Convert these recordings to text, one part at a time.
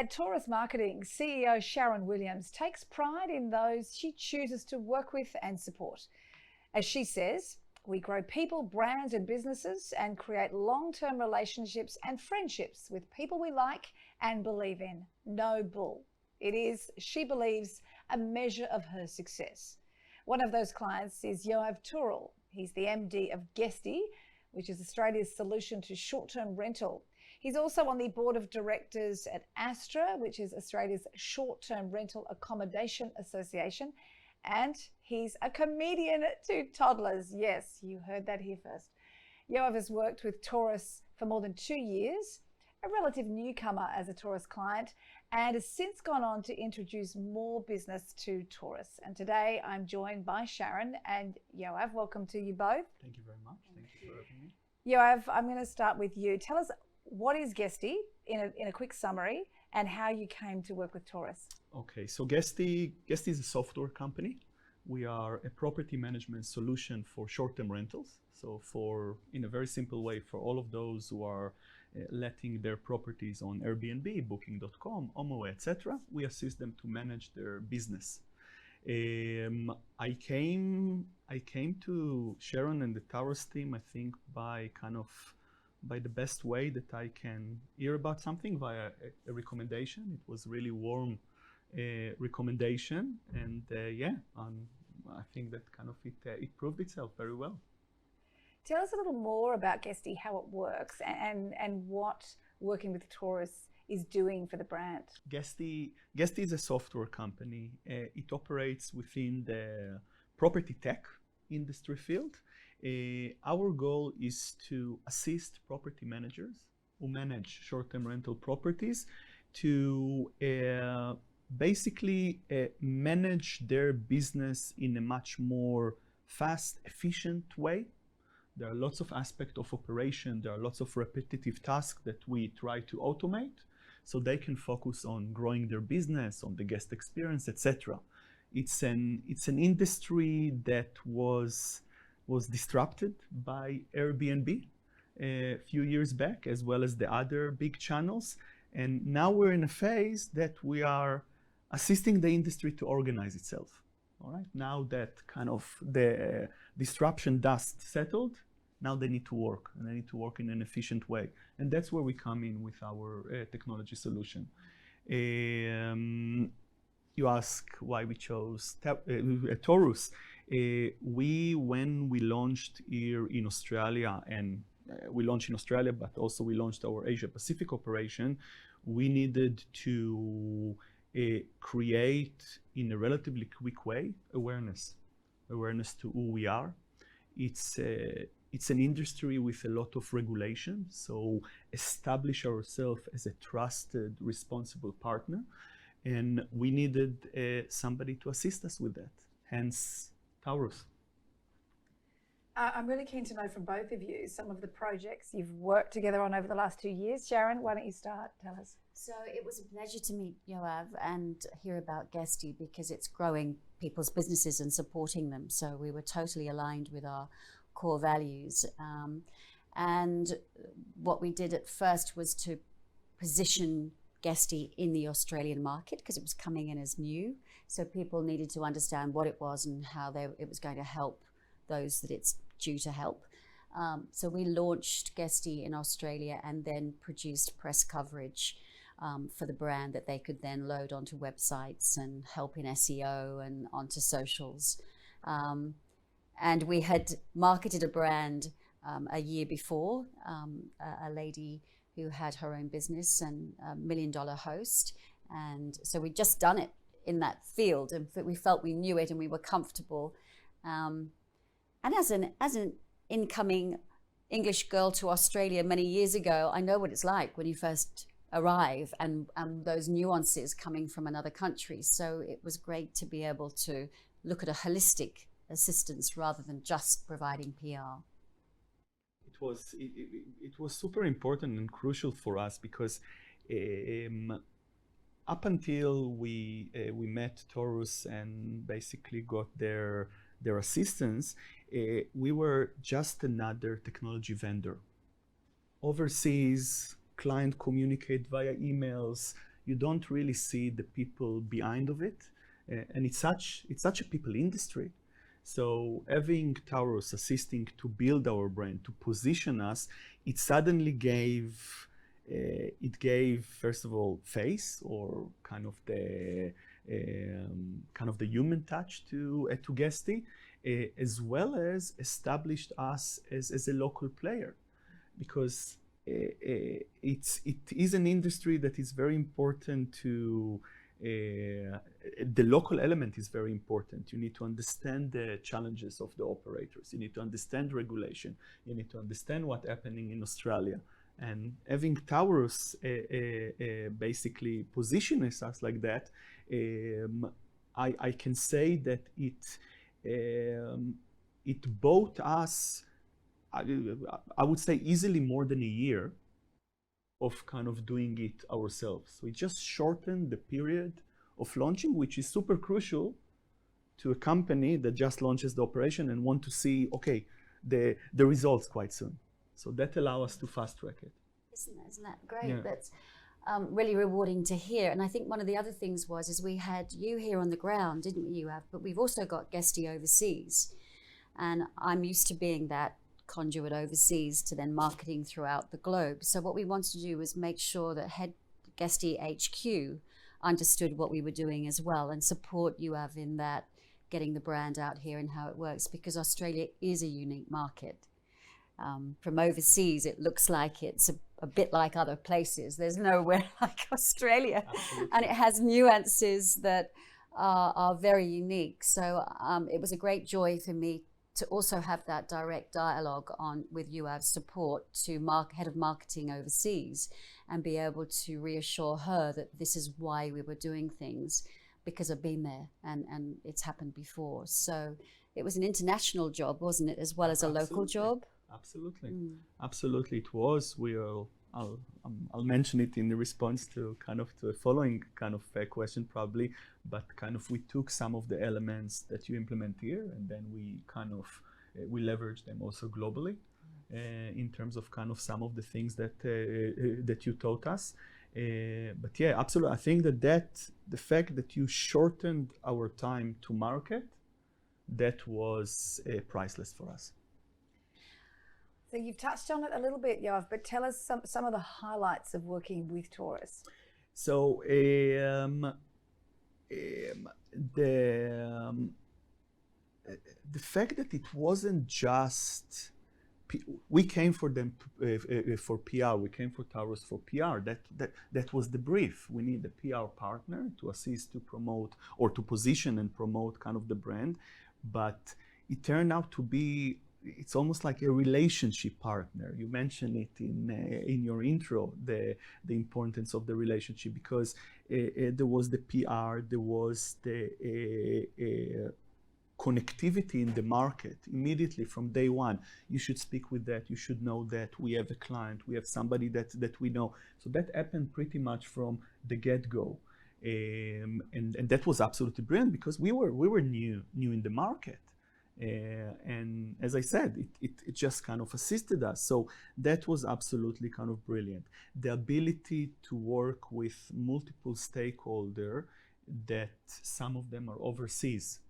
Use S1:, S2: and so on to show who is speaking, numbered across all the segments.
S1: At Taurus Marketing, CEO Sharon Williams takes pride in those she chooses to work with and support. As she says, we grow people, brands and businesses and create long-term relationships and friendships with people we like and believe in. No bull. It is, she believes, a measure of her success. One of those clients is Yoav Tourel. He's the MD of Guesty, which is Australia's solution to short-term rental. He's also on the board of directors at Astra, which is Australia's short-term rental accommodation association. And he's a comedian to toddlers. Yes, you heard that here first. Yoav has worked with Taurus for more than 2 years, a relative newcomer as a Taurus client, and has since gone on to introduce more business to Taurus. And today I'm joined by Sharon and Yoav. Welcome to you both.
S2: Thank you very much. Thank you for having me.
S1: Yoav, I'm going to start with you. Tell us, what is Guesty in a quick summary and how you came to work with Taurus?
S2: Okay, so Guesty is a software company. We are a property management solution for short-term rentals. So in a very simple way, for all of those who are letting their properties on Airbnb, Booking.com, HomeAway, etc., we assist them to manage their business. I came to Sharon and the Taurus team, I think, by the best way that I can hear about something, via a recommendation. It was really warm recommendation, and I think that it proved itself very well.
S1: Tell us a little more about Guesty, how it works, and what working with Taurus is doing for the brand.
S2: Guesty is a software company. It operates within the property tech industry field. Our goal is to assist property managers who manage short-term rental properties to basically manage their business in a much more fast, efficient way. There are lots of aspects of operation. There are lots of repetitive tasks that we try to automate so they can focus on growing their business, on the guest experience, etc. It's an industry that was disrupted by Airbnb a few years back, as well as the other big channels. And now we're in a phase that we are assisting the industry to organize itself. All right. Now that the disruption dust settled, now they need to work, and they need to work in an efficient way. And that's where we come in with our technology solution. You ask why we chose Taurus. When we launched here in Australia, and we launched in Australia, but also we launched our Asia Pacific operation, we needed to create, in a relatively quick way, awareness to who we are. It's an industry with a lot of regulation, so establish ourselves as a trusted, responsible partner, and we needed somebody to assist us with that, hence Taurus.
S1: I'm really keen to know from both of you some of the projects you've worked together on over the last 2 years. Sharon, why don't you start? Tell us.
S3: So it was a pleasure to meet Yoav and hear about Guesty, because it's growing people's businesses and supporting them. So we were totally aligned with our core values. And what we did at first was to position Guesty in the Australian market, because it was coming in as new. So people needed to understand what it was and how it was going to help those that it's due to help. So we launched Guesty in Australia and then produced press coverage for the brand that they could then load onto websites and help in SEO and onto socials. And we had marketed a brand a year before, a lady who had her own business and a $1 million host. And so we'd just done it in that field, and we felt we knew it and we were comfortable. And as an incoming English girl to Australia many years ago, I know what it's like when you first arrive and those nuances coming from another country. So it was great to be able to look at a holistic assistance rather than just providing PR.
S2: It was super important and crucial for us, because up until we met Taurus and basically got their assistance, we were just another technology vendor. Overseas, client communicate via emails, you don't really see the people behind of it. And it's such a people industry. So having Taurus assisting to build our brand, to position us, it suddenly gave, first of all, face, or kind of the human touch to Guesty, as well as established us as a local player, because it is an industry that is very important to. The local element is very important. You need to understand the challenges of the operators. You need to understand regulation. You need to understand what's happening in Australia. And having Taurus basically positioning us like that, I can say that it bought us, I would say, easily more than a year of kind of doing it ourselves. So it just shortened the period of launching, which is super crucial to a company that just launches the operation and want to see, okay, the results quite soon. So that allows us to fast track it.
S3: Isn't that great?
S2: Yeah.
S3: That's really rewarding to hear. And I think one of the other things is we had you here on the ground, didn't we, Yoav? But we've also got Guesty overseas. And I'm used to being that conduit overseas to then marketing throughout the globe. So what we wanted to do was make sure that head Guesty HQ understood what we were doing as well, and support Yoav in that, getting the brand out here and how it works, because Australia is a unique market. From overseas, it looks like it's a bit like other places. There's nowhere like Australia.
S2: Absolutely.
S3: And it has nuances that are very unique. So it was a great joy for me to also have that direct dialogue with Yoav's support to head of marketing overseas, and be able to reassure her that this is why we were doing things, because I've been there and it's happened before. So it was an international job, wasn't it, as well as a local job?
S2: Absolutely. Absolutely, it was. I'll mention it in the response to the following kind of question probably, but we took some of the elements that you implement here, and then we leverage them also globally in terms of some of the things that you taught us. But yeah, absolutely. I think that the fact that you shortened our time to market, that was priceless for us.
S1: So you've touched on it a little bit, Yoav, but tell us some of the highlights of working with Taurus.
S2: So the fact that it wasn't just we came for them for PR. We came for Taurus for PR. That was the brief. We need a PR partner to assist, to promote, or to position and promote the brand. But it turned out to be, it's almost like a relationship partner. You mentioned it in your intro, the importance of the relationship, because there was the PR, there was the connectivity in the market immediately from day one. You should speak with that, you should know that we have a client, we have somebody that we know. So that happened pretty much from the get-go. And that was absolutely brilliant, because we were new in the market. And as I said, it just assisted us. So that was absolutely brilliant. The ability to work with multiple stakeholders, that some of them are overseas,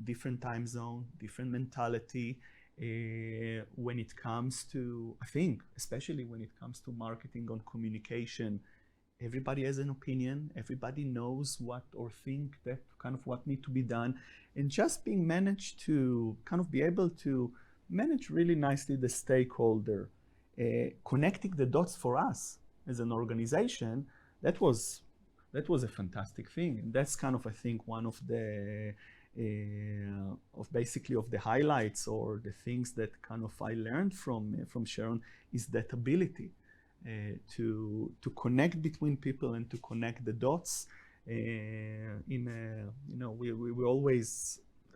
S2: different time zone, different mentality. When it comes to, I think, especially when it comes to marketing on communication, everybody has an opinion, everybody knows what or think that what need to be done, and just being managed to be able to manage really nicely the stakeholder, connecting the dots for us as an organization, that was a fantastic thing. And that's I think one of the of the highlights, or the things that I learned from Sharon, is that ability to connect between people and to connect the dots.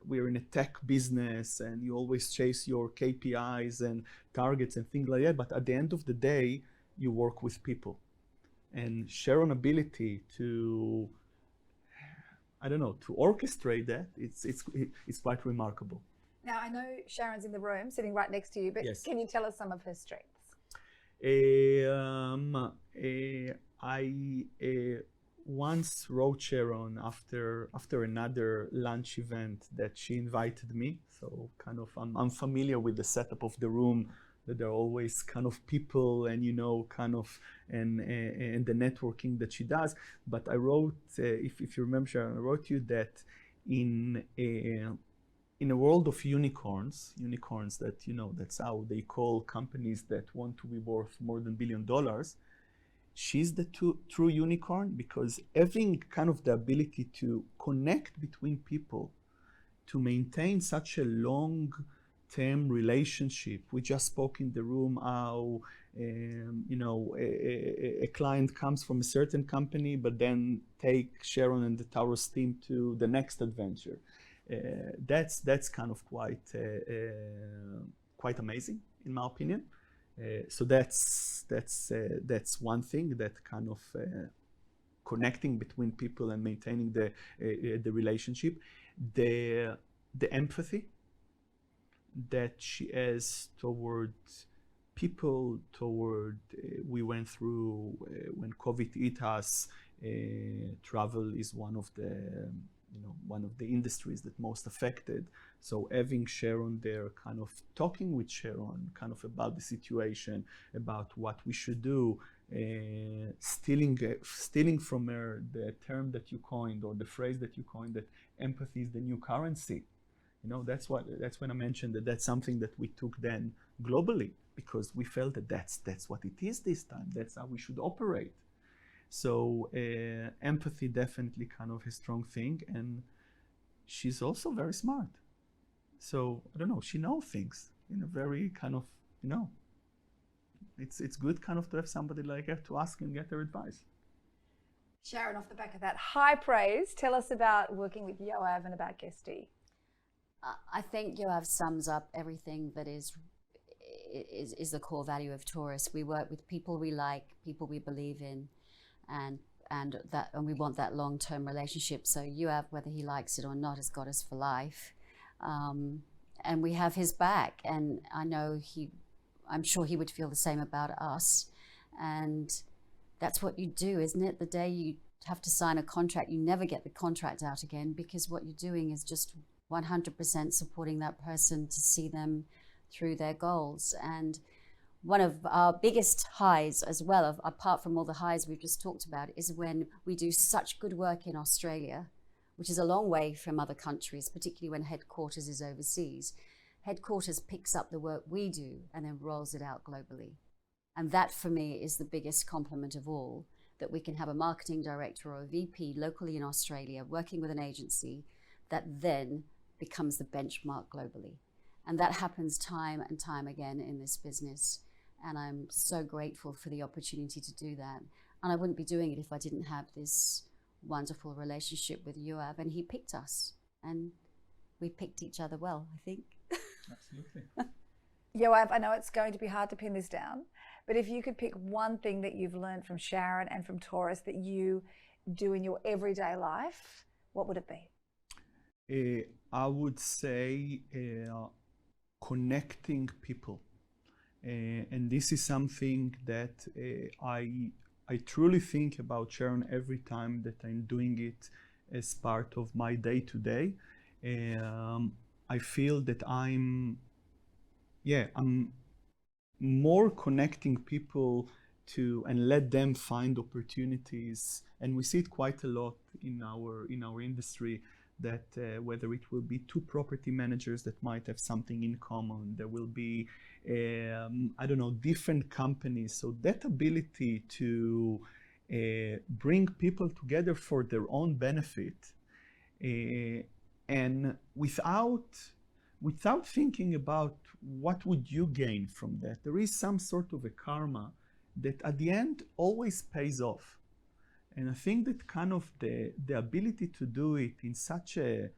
S2: We're in a tech business, and you always chase your KPIs and targets and things like that. But at the end of the day, you work with people, and Sharon's ability to, to orchestrate that, it's quite remarkable.
S1: Now, I know Sharon's in the room, sitting right next to you, but
S2: yes.
S1: Can you tell us some of her strengths?
S2: once wrote Sharon after another lunch event that she invited me. So kind of I'm familiar with the setup of the room, that there are always kind of people and kind of and the networking that she does. But I wrote, if you remember, Sharon, I wrote you that in a world of unicorns that that's how they call companies that want to be worth more than $1 billion. She's the true unicorn, because having kind of the ability to connect between people, to maintain such a long-term relationship. We just spoke in the room how a client comes from a certain company, but then take Sharon and the Taurus team to the next adventure. That's kind of quite amazing, in my opinion. So that's one thing, that kind of connecting between people and maintaining the relationship. The empathy that she has toward people, we went through when COVID hit us. Travel is one of the industries that most affected. So having Sharon there, kind of talking with Sharon, kind of about the situation, about what we should do, stealing from her the term that you coined, or the phrase that you coined, that empathy is the new currency. That's when I mentioned that that's something that we took then globally, because we felt that that's what it is this time. That's how we should operate. So empathy definitely kind of a strong thing, and she's also very smart. So I don't know, she knows things in a very kind of, it's good kind of to have somebody like her to ask and get her advice.
S1: Sharon, off the back of that high praise, tell us about working with Yoav and about Guesty.
S3: I think Yoav sums up everything that is the core value of Taurus. We work with people we like, people we believe in, and we want that long-term relationship. So Yoav, whether he likes it or not, has got us for life, and we have his back. And I'm sure he would feel the same about us. And that's what you do, isn't it? The day you have to sign a contract, you never get the contract out again, because what you're doing is just 100% supporting that person to see them through their goals. And one of our biggest highs as well, apart from all the highs we've just talked about, is when we do such good work in Australia, which is a long way from other countries, particularly when headquarters is overseas. Headquarters picks up the work we do and then rolls it out globally. And that for me is the biggest compliment of all, that we can have a marketing director or a VP locally in Australia working with an agency that then becomes the benchmark globally. And that happens time and time again in this business. And I'm so grateful for the opportunity to do that. And I wouldn't be doing it if I didn't have this wonderful relationship with Yoav. And he picked us, and we picked each other well, I think.
S2: Absolutely.
S1: Yoav, I know it's going to be hard to pin this down, but if you could pick one thing that you've learned from Sharon and from Taurus that you do in your everyday life, what would it be?
S2: I would say connecting people. And this is something that I truly think about Sharon every time that I'm doing it as part of my day-to-day. I feel that I'm more connecting people to and let them find opportunities. And we see it quite a lot in our industry, that whether it will be two property managers that might have something in common, there will be different companies. So that ability to bring people together for their own benefit, and without thinking about what would you gain from that. There is some sort of a karma that at the end always pays off. And I think that kind of the ability to do it in such a,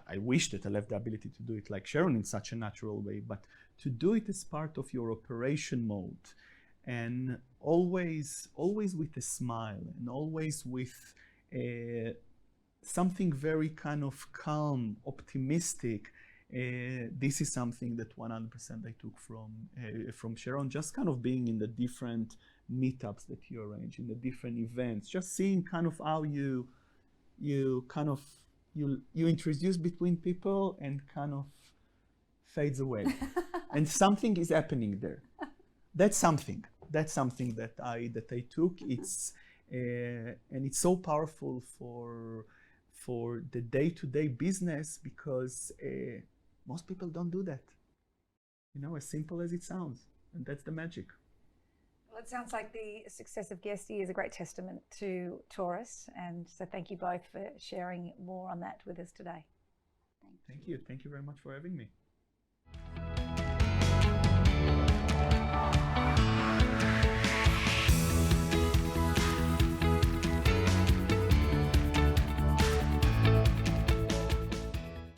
S2: I wish that I have the ability to do it like Sharon in such a natural way, but to do it as part of your operation mode, and always with a smile, and always with something very kind of calm, optimistic, This is something that 100% I took from Sharon, just kind of being in the different meetups that you arrange, in the different events, just seeing kind of how you introduce between people and kind of fades away. And something is happening there. That's something that I took. It's and it's so powerful for the day-to-day business, because most people don't do that. You know, as simple as it sounds, and that's the magic.
S1: Well, it sounds like the success of Guesty is a great testament to Taurus, and so thank you both for sharing more on that with us today.
S2: Thank you very much for having me.